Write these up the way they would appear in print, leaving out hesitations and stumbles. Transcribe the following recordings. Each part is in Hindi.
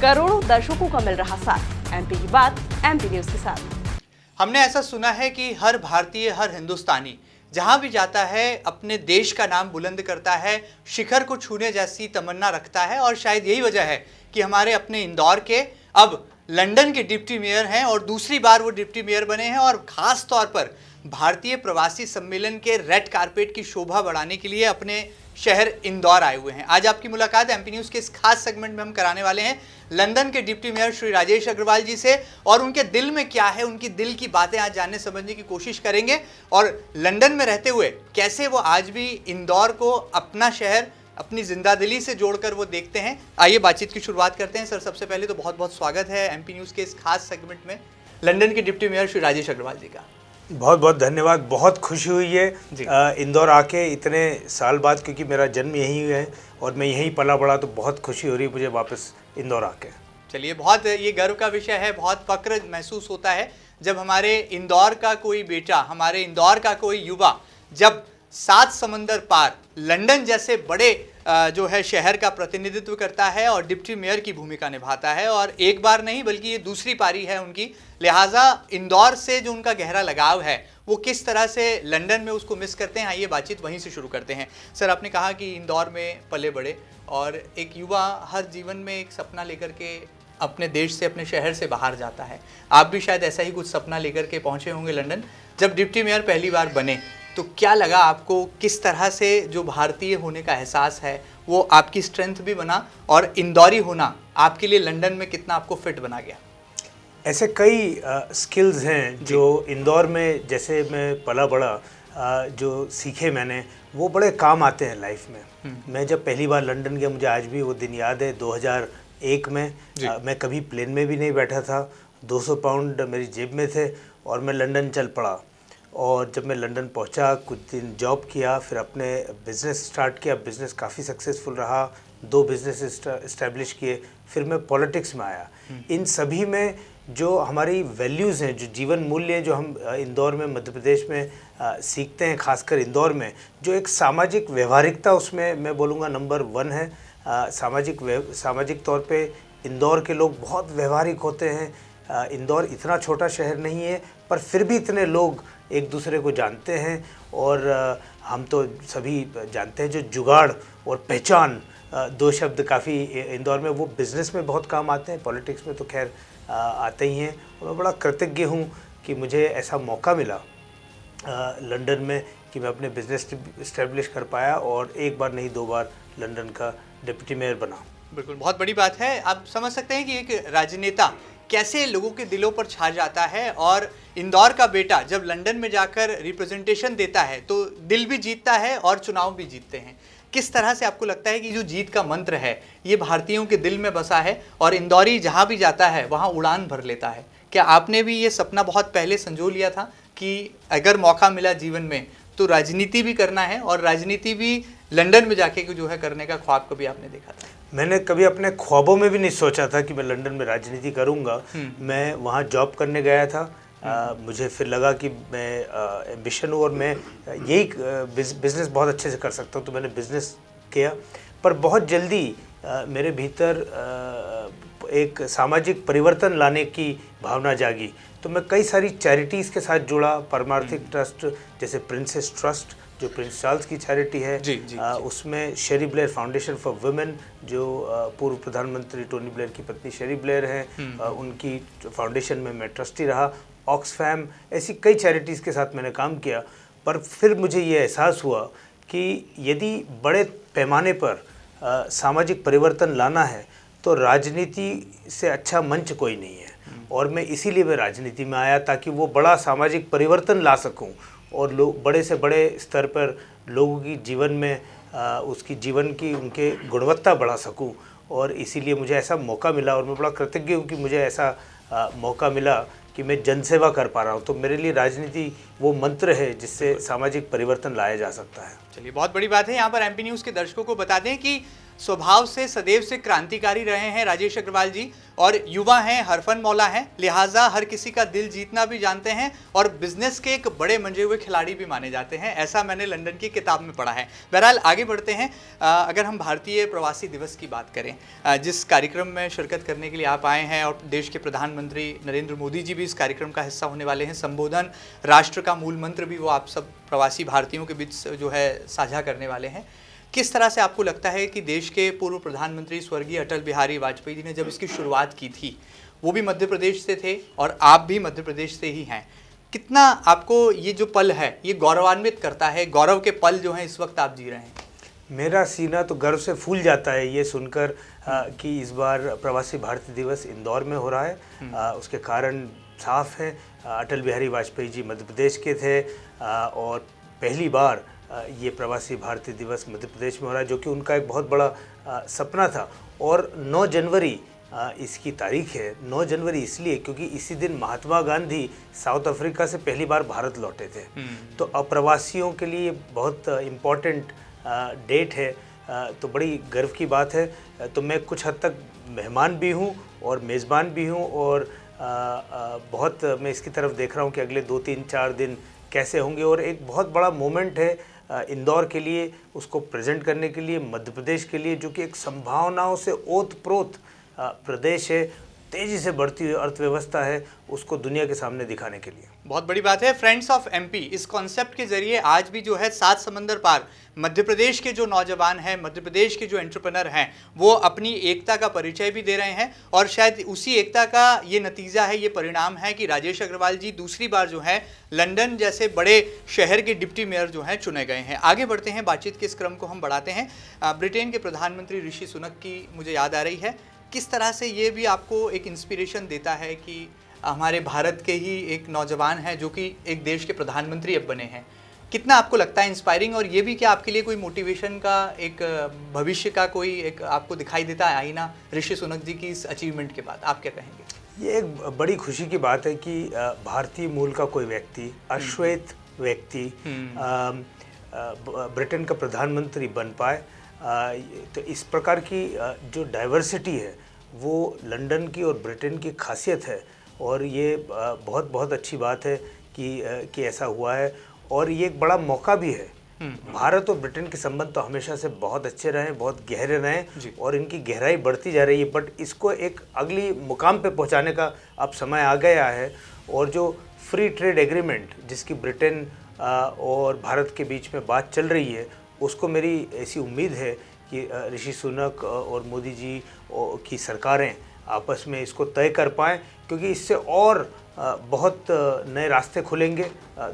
करोड़ों दर्शकों का मिल रहा साथ। एमपी की बात एमपी न्यूज के साथ। हमने ऐसा सुना है कि हर भारतीय, हर हिंदुस्तानी जहां भी जाता है अपने देश का नाम बुलंद करता है, शिखर को छूने जैसी तमन्ना रखता है। और शायद यही वजह है कि हमारे अपने इंदौर के अब लंदन के डिप्टी मेयर हैं और दूसरी बार वो डिप्टी मेयर बने हैं और खास तौर पर भारतीय प्रवासी सम्मेलन के रेड कारपेट की शोभा बढ़ाने के लिए अपने शहर इंदौर आए हुए हैं। आज आपकी मुलाकात एमपी न्यूज़ के इस खास सेगमेंट में हम कराने वाले हैं लंदन के डिप्टी मेयर श्री राजेश अग्रवाल जी से, और उनके दिल में क्या है, उनकी दिल की बातें आज जानने समझने की कोशिश करेंगे। और लंदन में रहते हुए कैसे वो आज भी इंदौर को अपना शहर, अपनी जिंदादिली से जोड़कर वो देखते हैं। आइए बातचीत की शुरुआत करते हैं। सर, सबसे पहले तो बहुत बहुत स्वागत है एमपी न्यूज़ के इस खास सेगमेंट में लंदन के डिप्टी मेयर श्री राजेश अग्रवाल जी का। बहुत बहुत धन्यवाद। बहुत खुशी हुई है इंदौर आके इतने साल बाद, क्योंकि मेरा जन्म यहीं है और मैं यहीं पला बड़ा, तो बहुत खुशी हो रही है मुझे वापस इंदौर आके। चलिए, बहुत ये गर्व का विषय है, बहुत फक्र महसूस होता है जब हमारे इंदौर का कोई बेटा, हमारे इंदौर का कोई युवा जब 7 समंदर पार लंदन जैसे बड़े जो है शहर का प्रतिनिधित्व करता है और डिप्टी मेयर की भूमिका निभाता है। और एक बार नहीं बल्कि ये दूसरी पारी है उनकी, लिहाजा इंदौर से जो उनका गहरा लगाव है वो किस तरह से लंदन में उसको मिस करते हैं। आइए बातचीत वहीं से शुरू करते हैं। सर, आपने कहा कि इंदौर में पले बड़े और एक युवा हर जीवन में एक सपना लेकर के अपने देश से, अपने शहर से बाहर जाता है। आप भी शायद ऐसा ही कुछ सपना लेकर के पहुंचे होंगे लंदन। जब डिप्टी मेयर पहली बार बने तो क्या लगा आपको, किस तरह से जो भारतीय होने का एहसास है वो आपकी स्ट्रेंथ भी बना, और इंदौरी होना आपके लिए लंदन में कितना आपको फिट बना गया? ऐसे कई स्किल्स हैं जो इंदौर में, जैसे मैं पला बड़ा, जो सीखे मैंने वो बड़े काम आते हैं लाइफ में। मैं जब पहली बार लंदन गया, मुझे आज भी वो दिन याद है, 2001 में। मैं कभी प्लेन में भी नहीं बैठा था, 200 पाउंड मेरी जेब में थे और मैं लंदन चल पड़ा। और जब मैं लंदन पहुंचा, कुछ दिन जॉब किया, फिर अपने बिज़नेस स्टार्ट किया। बिज़नेस काफ़ी सक्सेसफुल रहा, 2 बिज़नेस इस्टेब्लिश किए। फिर मैं पॉलिटिक्स में आया। इन सभी में जो हमारी वैल्यूज़ हैं, जो जीवन मूल्य हैं, जो हम इंदौर में, मध्य प्रदेश में सीखते हैं, खासकर इंदौर में, जो एक सामाजिक व्यवहारिकता, उसमें मैं बोलूँगा नंबर 1 है। सामाजिक तौर पे इंदौर के लोग बहुत व्यवहारिक होते हैं। इंदौर इतना छोटा शहर नहीं है, पर फिर भी इतने लोग एक दूसरे को जानते हैं। और हम तो सभी जानते हैं जो जुगाड़ और पहचान, 2 शब्द काफ़ी इंदौर में वो बिज़नेस में बहुत काम आते हैं, पॉलिटिक्स में तो खैर आते ही हैं। और मैं बड़ा कृतज्ञ हूँ कि मुझे ऐसा मौका मिला लंदन में कि मैं अपने बिज़नेस इस्टेब्लिश कर पाया और एक बार नहीं 2 बार लंदन का डिप्टी मेयर बना। बिल्कुल, बहुत बड़ी बात है। आप समझ सकते हैं कि एक राजनेता कैसे लोगों के दिलों पर छा जाता है, और इंदौर का बेटा जब लंदन में जाकर रिप्रेजेंटेशन देता है तो दिल भी जीतता है और चुनाव भी जीतते हैं। किस तरह से आपको लगता है कि जो जीत का मंत्र है ये भारतीयों के दिल में बसा है और इंदौरी जहाँ भी जाता है वहाँ उड़ान भर लेता है? क्या आपने भी ये सपना बहुत पहले संजो लिया था कि अगर मौका मिला जीवन में तो राजनीति भी करना है, और राजनीति भी लंदन में जाके जो है करने का ख्वाब कभी आपने देखा था? मैंने कभी अपने ख्वाबों में भी नहीं सोचा था कि मैं लंदन में राजनीति करूंगा। मैं वहाँ जॉब करने गया था। मुझे फिर लगा कि मैं एम्बिशन हूँ और मैं यही बिज़नेस बहुत अच्छे से कर सकता हूँ, तो मैंने बिज़नेस किया। पर बहुत जल्दी मेरे भीतर एक सामाजिक परिवर्तन लाने की भावना जागी, तो मैं कई सारी चैरिटीज़ के साथ जुड़ा। परमार्थिक ट्रस्ट, जैसे प्रिंसेस ट्रस्ट जो प्रिंस चार्ल्स की चैरिटी है, उसमें शेरी ब्लेयर फाउंडेशन फॉर वुमेन, जो पूर्व प्रधानमंत्री टोनी ब्लेयर की पत्नी शेरी ब्लेयर हैं, उनकी फाउंडेशन में मैं ट्रस्टी रहा। ऑक्सफैम, ऐसी कई चैरिटीज़ के साथ मैंने काम किया। पर फिर मुझे ये एहसास हुआ कि यदि बड़े पैमाने पर सामाजिक परिवर्तन लाना है तो राजनीति से अच्छा मंच कोई नहीं है। और मैं इसीलिए मैं राजनीति में आया, ताकि वो बड़ा सामाजिक परिवर्तन ला सकूं और लोग बड़े से बड़े स्तर पर लोगों की जीवन में उसकी जीवन की उनके गुणवत्ता बढ़ा सकूं। और इसीलिए मुझे ऐसा मौका मिला और मैं बड़ा कृतज्ञ हूं कि मुझे ऐसा मौका मिला कि मैं जनसेवा कर पा रहा हूं। तो मेरे लिए राजनीति वो मंत्र है जिससे सामाजिक परिवर्तन लाया जा सकता है। चलिए, बहुत बड़ी बात है। यहाँ पर एमपी न्यूज़ के दर्शकों को बता दें कि स्वभाव से सदैव से क्रांतिकारी रहे हैं राजेश अग्रवाल जी, और युवा हैं, हरफन मौला हैं, लिहाजा हर किसी का दिल जीतना भी जानते हैं और बिजनेस के एक बड़े मंजे हुए खिलाड़ी भी माने जाते हैं, ऐसा मैंने लंदन की किताब में पढ़ा है। बहरहाल आगे बढ़ते हैं। अगर हम भारतीय प्रवासी दिवस की बात करें, जिस कार्यक्रम में शिरकत करने के लिए आप आए हैं और देश के प्रधानमंत्री नरेंद्र मोदी जी भी इस कार्यक्रम का हिस्सा होने वाले हैं, संबोधन राष्ट्र का मूल मंत्र भी वो आप सब प्रवासी भारतीयों के बीच जो है साझा करने वाले हैं। किस तरह से आपको लगता है कि देश के पूर्व प्रधानमंत्री स्वर्गीय अटल बिहारी वाजपेयी जी ने जब इसकी शुरुआत की थी, वो भी मध्य प्रदेश से थे और आप भी मध्य प्रदेश से ही हैं, कितना आपको ये जो पल है ये गौरवान्वित करता है, गौरव के पल जो हैं इस वक्त आप जी रहे हैं? मेरा सीना तो गर्व से फूल जाता है ये सुनकर कि इस बार प्रवासी भारतीय दिवस इंदौर में हो रहा है। उसके कारण साफ है, अटल बिहारी वाजपेयी जी मध्य प्रदेश के थे और पहली बार ये प्रवासी भारतीय दिवस मध्य प्रदेश में हो रहा है, जो कि उनका एक बहुत बड़ा सपना था। और 9 जनवरी इसकी तारीख है। 9 जनवरी इसलिए क्योंकि इसी दिन महात्मा गांधी साउथ अफ्रीका से पहली बार भारत लौटे थे। तो अप्रवासियों के लिए बहुत इम्पॉर्टेंट डेट है, तो बड़ी गर्व की बात है। तो मैं कुछ हद तक मेहमान भी हूँ और मेज़बान भी हूँ, और बहुत मैं इसकी तरफ देख रहा हूँ कि अगले 2, 3, 4 दिन कैसे होंगे। और एक बहुत बड़ा मोमेंट है इंदौर के लिए, उसको प्रेजेंट करने के लिए, मध्य प्रदेश के लिए, जो कि एक संभावनाओं से ओत-प्रोत प्रदेश है, तेज़ी से बढ़ती हुई अर्थव्यवस्था है, उसको दुनिया के सामने दिखाने के लिए। बहुत बड़ी बात है। फ्रेंड्स ऑफ एमपी इस कॉन्सेप्ट के जरिए आज भी जो है 7 समंदर पार मध्य प्रदेश के जो नौजवान हैं, मध्य प्रदेश के जो एंटरप्रेन्योर हैं, वो अपनी एकता का परिचय भी दे रहे हैं और शायद उसी एकता का ये नतीजा है, ये परिणाम है कि राजेश अग्रवाल जी दूसरी बार जो है लंदन जैसे बड़े शहर के डिप्टी मेयर जो हैं चुने गए हैं। आगे बढ़ते हैं, बातचीत के इस क्रम को हम बढ़ाते हैं। ब्रिटेन के प्रधानमंत्री ऋषि सुनक की मुझे याद आ रही है। किस तरह से ये भी आपको एक इंस्पिरेशन देता है कि हमारे भारत के ही एक नौजवान हैं जो कि एक देश के प्रधानमंत्री अब बने हैं, कितना आपको लगता है इंस्पायरिंग? और ये भी कि आपके लिए कोई मोटिवेशन का एक भविष्य का कोई एक आपको दिखाई देता है आईना ऋषि सुनक जी की इस अचीवमेंट के बाद? आप क्या कहेंगे? ये एक बड़ी खुशी की बात है कि भारतीय मूल का कोई व्यक्ति, अश्वेत व्यक्ति ब्रिटेन का प्रधानमंत्री बन पाए। तो इस प्रकार की जो डाइवर्सिटी है वो लंदन की और ब्रिटेन की खासियत है, और ये बहुत बहुत अच्छी बात है कि ऐसा हुआ है। और ये एक बड़ा मौका भी है। भारत और ब्रिटेन के संबंध तो हमेशा से बहुत अच्छे रहे, बहुत गहरे रहे, और इनकी गहराई बढ़ती जा रही है, बट इसको एक अगली मुकाम पे पहुंचाने का अब समय आ गया है। और जो फ्री ट्रेड एग्रीमेंट जिसकी ब्रिटेन और भारत के बीच में बात चल रही है, उसको मेरी ऐसी उम्मीद है कि ऋषि सुनक और मोदी जी की सरकारें आपस में इसको तय कर पाएँ, क्योंकि इससे और बहुत नए रास्ते खुलेंगे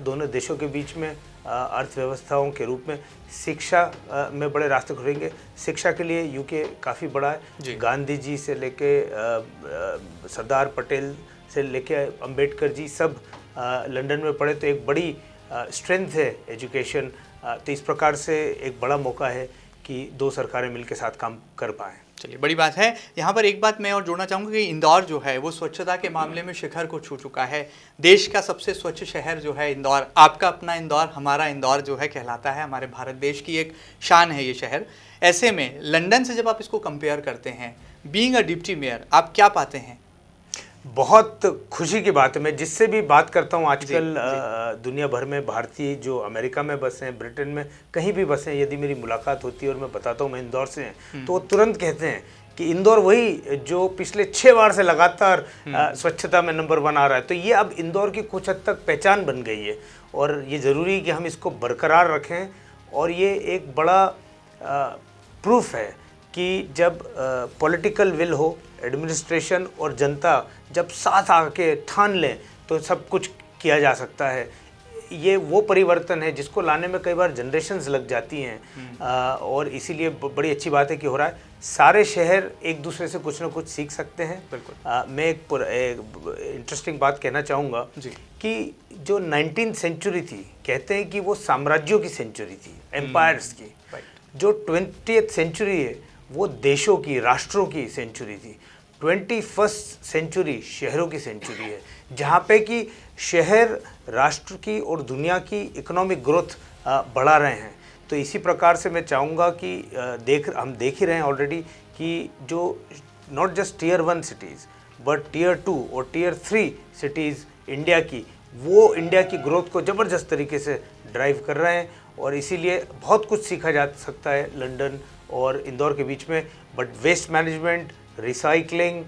दोनों देशों के बीच में, अर्थव्यवस्थाओं के रूप में। शिक्षा में बड़े रास्ते खुलेंगे। शिक्षा के लिए यूके काफ़ी बड़ा है। गांधी जी से लेके सरदार पटेल से लेके अंबेडकर जी सब लंदन में पढ़े, तो एक बड़ी स्ट्रेंथ है एजुकेशन। तो इस प्रकार से एक बड़ा मौका है कि 2 सरकारें मिलकर साथ काम कर पाएँ। चलिए, बड़ी बात है। यहाँ पर एक बात मैं और जोड़ना चाहूँगा कि इंदौर जो है वो स्वच्छता के मामले में शिखर को छू चुका है। देश का सबसे स्वच्छ शहर जो है इंदौर, आपका अपना इंदौर, हमारा इंदौर जो है कहलाता है, हमारे भारत देश की एक शान है ये शहर। ऐसे में लंदन से जब आप इसको कंपेयर करते हैं, बीइंग अ डिप्टी मेयर, आप क्या पाते हैं? बहुत खुशी की बात है। मैं जिससे भी बात करता हूँ आजकल दुनिया भर में भारतीय जो अमेरिका में बसे हैं, ब्रिटेन में कहीं भी बसे हैं, यदि मेरी मुलाकात होती है और मैं बताता हूँ मैं इंदौर से हैं, तो वो तुरंत कहते हैं कि इंदौर वही जो पिछले 6 बार से लगातार स्वच्छता में नंबर 1 आ रहा है। तो ये अब इंदौर की कुछ हद तक पहचान बन गई है, और ये ज़रूरी है कि हम इसको बरकरार रखें। और ये एक बड़ा प्रूफ है कि जब पॉलिटिकल विल हो, एडमिनिस्ट्रेशन और जनता जब साथ आके ठान लें तो सब कुछ किया जा सकता है। ये वो परिवर्तन है जिसको लाने में कई बार जनरेशन्स लग जाती हैं, और इसीलिए बड़ी अच्छी बात है कि हो रहा है। सारे शहर एक दूसरे से कुछ ना कुछ सीख सकते हैं। बिल्कुल। मैं एक इंटरेस्टिंग बात कहना चाहूँगा कि जो 19th सेंचुरी थी, कहते हैं कि वो साम्राज्यों की सेंचुरी थी, एम्पायर्स की। जो 20th सेंचुरी है वो देशों की, राष्ट्रों की सेंचुरी थी। 21st सेंचुरी शहरों की सेंचुरी है, जहाँ पे कि शहर राष्ट्र की और दुनिया की इकोनॉमिक ग्रोथ बढ़ा रहे हैं। तो इसी प्रकार से मैं चाहूँगा कि हम देख ही रहे हैं ऑलरेडी कि जो not just tier 1 cities but tier 2 और टियर 3 सिटीज़ इंडिया की, वो इंडिया की ग्रोथ को ज़बरदस्त तरीके से ड्राइव कर रहे हैं। और इसीलिए बहुत कुछ सीखा जा सकता है लंदन और इंदौर के बीच में। But waste management, recycling,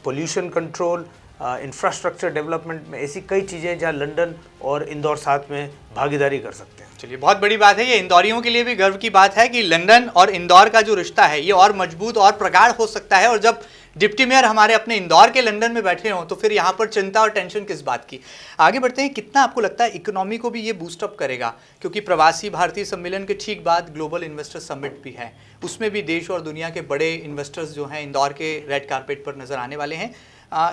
pollution control, infrastructure development में ऐसी कई चीज़ें जहाँ लंदन और इंदौर साथ में भागीदारी कर सकते हैं। चलिए, बहुत बड़ी बात है। ये इंदौरियों के लिए भी गर्व की बात है कि लंदन और इंदौर का जो रिश्ता है ये और मजबूत और प्रगाढ़ हो सकता है। और जब डिप्टी मेयर हमारे अपने इंदौर के लंदन में बैठे हों तो फिर यहाँ पर चिंता और टेंशन किस बात की। आगे बढ़ते हैं, कितना आपको लगता है इकोनॉमी को भी ये बूस्टअप करेगा? क्योंकि प्रवासी भारतीय सम्मेलन के ठीक बाद ग्लोबल इन्वेस्टर समिट भी है, उसमें भी देश और दुनिया के बड़े इन्वेस्टर्स जो हैं इंदौर के रेड कारपेट पर नजर आने वाले हैं।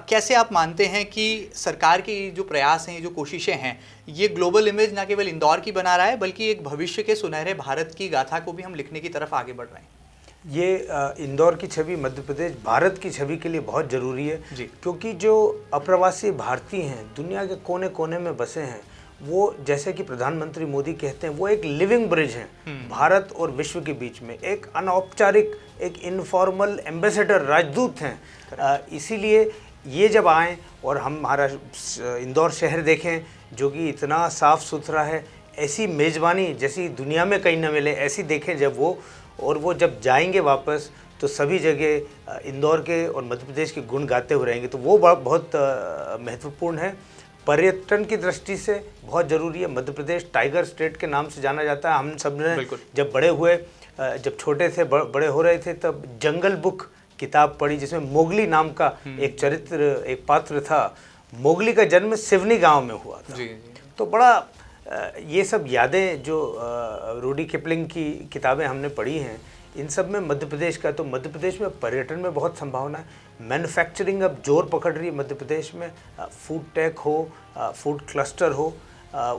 कैसे आप मानते हैं कि सरकार की जो प्रयास हैं, ये जो कोशिशें हैं, ये ग्लोबल इमेज ना केवल इंदौर की बना रहा है बल्कि एक भविष्य के सुनहरे भारत की गाथा को भी हम लिखने की तरफ आगे बढ़ रहे हैं? ये इंदौर की छवि मध्य प्रदेश भारत की छवि के लिए बहुत ज़रूरी है जी। क्योंकि जो अप्रवासी भारतीय हैं दुनिया के कोने कोने में बसे हैं, वो जैसे कि प्रधानमंत्री मोदी कहते हैं वो एक लिविंग ब्रिज हैं भारत और विश्व के बीच में, एक अनौपचारिक, एक इनफॉर्मल एम्बेसडर, राजदूत हैं। इसीलिए ये जब आएँ और हमारा इंदौर शहर देखें जो कि इतना साफ़ सुथरा है, ऐसी मेज़बानी जैसी दुनिया में कहीं न मिले ऐसी देखें जब वो जब जाएंगे वापस तो सभी जगह इंदौर के और मध्य प्रदेश के गुण गाते हुए रहेंगे, तो वो बहुत महत्वपूर्ण है। पर्यटन की दृष्टि से बहुत ज़रूरी है। मध्य प्रदेश टाइगर स्टेट के नाम से जाना जाता है। हम सब ने जब बड़े हुए, जब छोटे थे, बड़े हो रहे थे, तब जंगल बुक किताब पढ़ी जिसमें मोगली नाम का एक चरित्र, एक पात्र था। मोगली का जन्म सिवनी गांव में हुआ था। जी। तो बड़ा ये सब यादें जो रूडी किपलिंग की किताबें हमने पढ़ी हैं, इन सब में मध्य प्रदेश का, तो मध्य प्रदेश में पर्यटन में बहुत संभावना है। मैन्युफैक्चरिंग अब जोर पकड़ रही है मध्य प्रदेश में। फूड टेक हो, फूड क्लस्टर हो,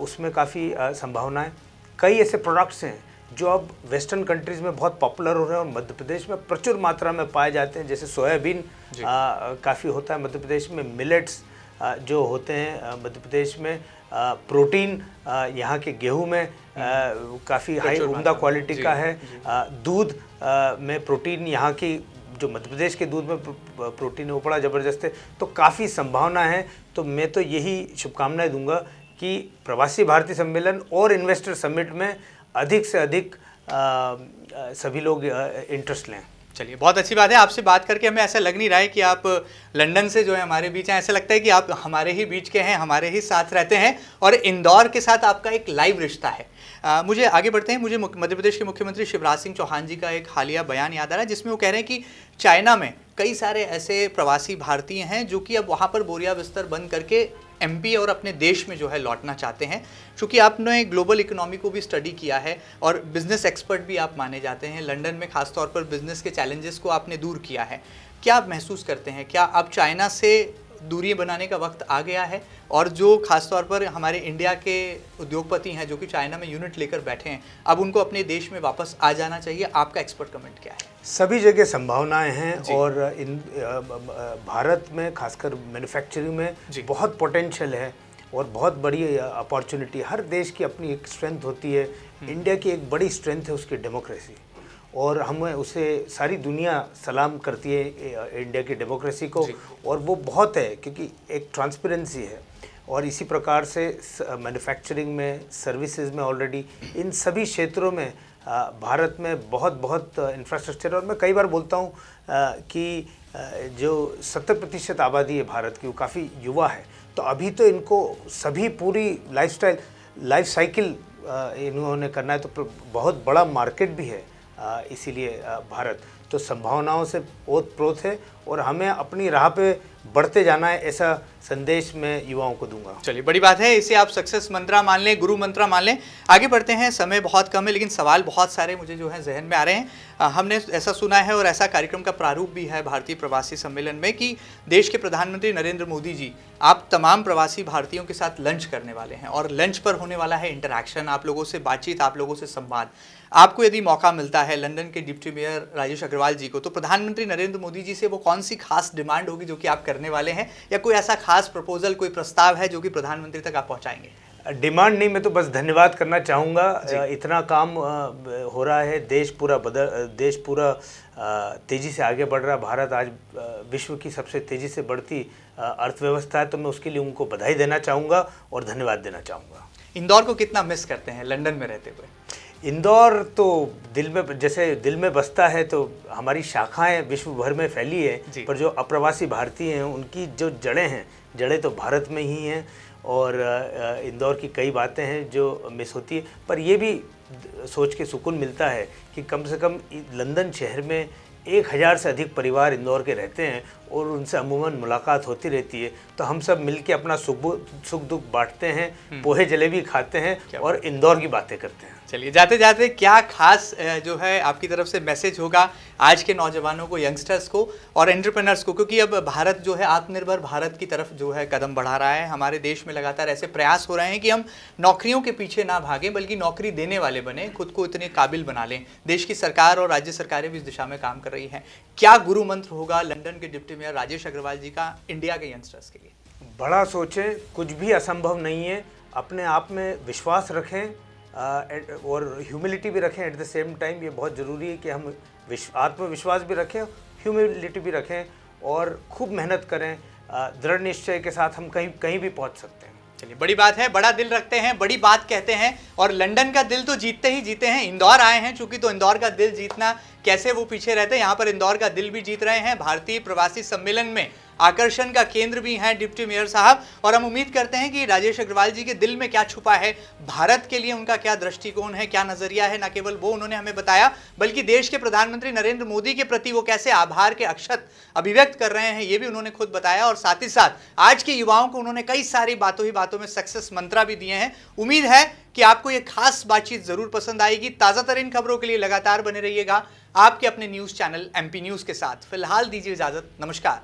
उसमें काफ़ी संभावनाएं। कई ऐसे प्रोडक्ट्स हैं जो अब वेस्टर्न कंट्रीज़ में बहुत पॉपुलर हो रहे हैं और मध्य प्रदेश में प्रचुर मात्रा में पाए जाते हैं। जैसे सोयाबीन काफ़ी होता है मध्य प्रदेश में, मिलेट्स जो होते हैं मध्य प्रदेश में, प्रोटीन यहाँ के गेहूं में काफ़ी हाई उम्दा क्वालिटी का है। दूध में प्रोटीन, यहाँ की जो मध्य प्रदेश के दूध में प्रोटीन है वो बड़ा ज़बरदस्त है। तो काफ़ी संभावना है। तो मैं तो यही शुभकामनाएं दूंगा कि प्रवासी भारतीय सम्मेलन और इन्वेस्टर समिट में अधिक से अधिक सभी लोग इंटरेस्ट लें। चलिए, बहुत अच्छी बात है। आपसे बात करके हमें ऐसा लग नहीं रहा है कि आप लंदन से जो है हमारे बीच हैं, ऐसा लगता है कि आप हमारे ही बीच के हैं, हमारे ही साथ रहते हैं और इंदौर के साथ आपका एक लाइव रिश्ता है। मुझे आगे बढ़ते हैं। मुझे मध्य प्रदेश के मुख्यमंत्री शिवराज सिंह चौहान जी का एक हालिया बयान याद आ रहा है जिसमें वो कह रहे हैं कि चाइना में कई सारे ऐसे प्रवासी भारतीय हैं जो कि अब वहाँ पर बोरिया बिस्तर बंद करके एमपी और अपने देश में जो है लौटना चाहते हैं। चूँकि आपने ग्लोबल इकोनॉमी को भी स्टडी किया है और बिजनेस एक्सपर्ट भी आप माने जाते हैं, लंदन में खासतौर पर बिजनेस के चैलेंजेस को आपने दूर किया है। क्या आप महसूस करते हैं, क्या अब चाइना से दूरी बनाने का वक्त आ गया है और जो खासतौर पर हमारे इंडिया के उद्योगपति हैं जो कि चाइना में यूनिट लेकर बैठे हैं, अब उनको अपने देश में वापस आ जाना चाहिए? आपका एक्सपर्ट कमेंट क्या है? सभी जगह संभावनाएं हैं और इन भारत में खासकर मैन्युफैक्चरिंग में बहुत पोटेंशियल है और बहुत बड़ी अपॉर्चुनिटी। हर देश की अपनी एक स्ट्रेंथ होती है। इंडिया की एक बड़ी स्ट्रेंथ है उसकी डेमोक्रेसी, और हमें उसे सारी दुनिया सलाम करती है इंडिया की डेमोक्रेसी को, और वो बहुत है क्योंकि एक ट्रांसपेरेंसी है। और इसी प्रकार से मैन्युफैक्चरिंग में, सर्विसेज में, ऑलरेडी इन सभी क्षेत्रों में भारत में बहुत इंफ्रास्ट्रक्चर। और मैं कई बार बोलता हूँ कि जो 70% आबादी है भारत की वो काफ़ी युवा है, तो अभी तो इनको सभी पूरी लाइफ साइकिल इन्होंने करना है, तो बहुत बड़ा मार्केट भी है। इसीलिए भारत तो संभावनाओं से ओतप्रोत है और हमें अपनी राह पे बढ़ते जाना है, ऐसा संदेश मैं युवाओं को दूंगा। चलिए, बड़ी बात है। इसे आप सक्सेस मंत्रा मान लें, गुरु मंत्रा मान लें। आगे बढ़ते हैं, समय बहुत कम है लेकिन सवाल बहुत सारे मुझे जो है जहन में आ रहे हैं। हमने ऐसा सुना है और ऐसा कार्यक्रम का प्रारूप भी है भारतीय प्रवासी सम्मेलन में कि देश के प्रधानमंत्री नरेंद्र मोदी जी आप तमाम प्रवासी भारतीयों के साथ लंच करने वाले हैं और लंच पर होने वाला है इंटरैक्शन, आप लोगों से बातचीत, आप लोगों से संवाद। आपको यदि मौका मिलता है लंदन के डिप्टी मेयर राजेश अग्रवाल जी को, तो प्रधानमंत्री नरेंद्र मोदी जी से वो कौन सी खास डिमांड होगी जो कि आप करने वाले हैं, या कोई ऐसा खास प्रपोजल, कोई प्रस्ताव है जो कि प्रधानमंत्री तक आप पहुंचाएंगे? डिमांड नहीं, मैं तो बस धन्यवाद करना चाहूँगा। इतना काम हो रहा है, देश पूरा तेज़ी से आगे बढ़ रहा है। भारत आज विश्व की सबसे तेज़ी से बढ़ती अर्थव्यवस्था है, तो मैं उसके लिए उनको बधाई देना चाहूँगा और धन्यवाद देना चाहूँगा। इंदौर को कितना मिस करते हैं लंदन में रहते हुए? इंदौर तो दिल में बसता है, तो हमारी शाखाएं विश्व भर में फैली है, पर जो अप्रवासी भारतीय हैं उनकी जो जड़ें तो भारत में ही हैं। और इंदौर की कई बातें हैं जो मिस होती है, पर ये भी सोच के सुकून मिलता है कि कम से कम लंदन शहर में 1000 से अधिक परिवार इंदौर के रहते हैं और उनसे अमूमन मुलाकात होती रहती है। तो हम सब मिलके अपना सुख दुख बांटते हैं, पोहे जलेबी खाते हैं और इंदौर की बातें करते हैं। चलिए, जाते जाते क्या खास जो है आपकी तरफ से मैसेज होगा आज के नौजवानों को, यंगस्टर्स को और एंटरप्रेन्योर्स को, क्योंकि अब भारत जो है आत्मनिर्भर भारत की तरफ जो है कदम बढ़ा रहा है। हमारे देश में लगातार ऐसे प्रयास हो रहे हैं कि हम नौकरियों के पीछे ना भागें बल्कि नौकरी देने वाले बने, खुद को इतने काबिल बना लें। देश की सरकार और राज्य सरकारें भी इस दिशा में काम कर रही हैं। क्या गुरु मंत्र होगा लंदन के डिप्टी मेयर राजेश अग्रवाल जी का इंडिया के यंगस्टर्स के लिए? बड़ा सोचें, कुछ भी असंभव नहीं है, अपने आप में विश्वास रखें और ह्यूमिलिटी भी रखें एट द सेम टाइम। ये बहुत ज़रूरी है कि हम आत्मविश्वास भी रखें, ह्यूमिलिटी भी रखें और खूब मेहनत करें। दृढ़ निश्चय के साथ हम कहीं भी पहुंच सकते हैं। चलिए, बड़ी बात है, बड़ा दिल रखते हैं, बड़ी बात कहते हैं और लंदन का दिल तो जीतते ही जीते हैं। इंदौर आए हैं चूंकि, तो इंदौर का दिल जीतना कैसे वो पीछे रहते हैं, यहाँ पर इंदौर का दिल भी जीत रहे हैं। भारतीय प्रवासी सम्मेलन में आकर्षण का केंद्र भी हैं डिप्टी मेयर साहब, और हम उम्मीद करते हैं कि राजेश अग्रवाल जी के दिल में क्या छुपा है, भारत के लिए उनका क्या दृष्टिकोण है, क्या नजरिया है, न केवल वो उन्होंने हमें बताया बल्कि देश के प्रधानमंत्री नरेंद्र मोदी के प्रति वो कैसे आभार के अक्षत अभिव्यक्त कर रहे हैं ये भी उन्होंने खुद बताया। और साथ ही साथ आज के युवाओं को उन्होंने कई सारी बातों ही बातों में सक्सेस मंत्रा भी दिए हैं। उम्मीद है कि आपको ये खास बातचीत जरूर पसंद आएगी। ताजा तरीन खबरों के लिए लगातार बने रहिएगा आपके अपने न्यूज चैनल MP न्यूज के साथ। फिलहाल दीजिए इजाजत, नमस्कार।